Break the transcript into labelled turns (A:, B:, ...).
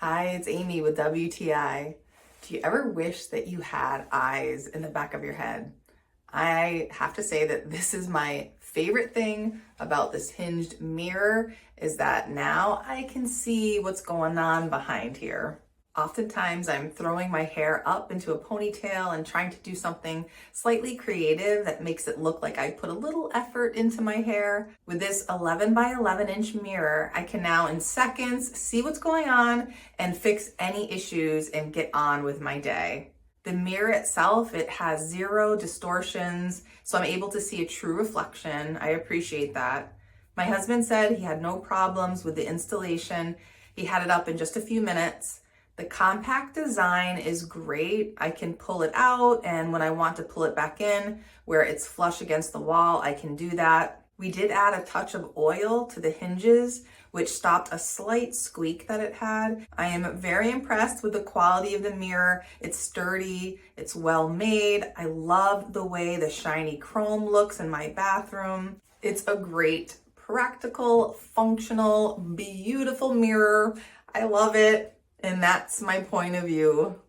A: Hi, it's Amy with WTI. Do you ever wish that you had eyes in the back of your head? I have to say that this is my favorite thing about this hinged mirror is that now I can see what's going on behind here. Oftentimes I'm throwing my hair up into a ponytail and trying to do something slightly creative that makes it look like I put a little effort into my hair. With this 11 by 11 inch mirror, I can now in seconds see what's going on and fix any issues and get on with my day. The mirror itself, it has zero distortions, so I'm able to see a true reflection. I appreciate that. My husband said he had no problems with the installation. He had it up in just a few minutes. The compact design is great. I can pull it out, and when I want to pull it back in where it's flush against the wall, I can do that. We did add a touch of oil to the hinges, which stopped a slight squeak that it had. I am very impressed with the quality of the mirror. It's sturdy, it's well made. I love the way the shiny chrome looks in my bathroom. It's a great, practical, functional, beautiful mirror. I love it. And that's my point of view.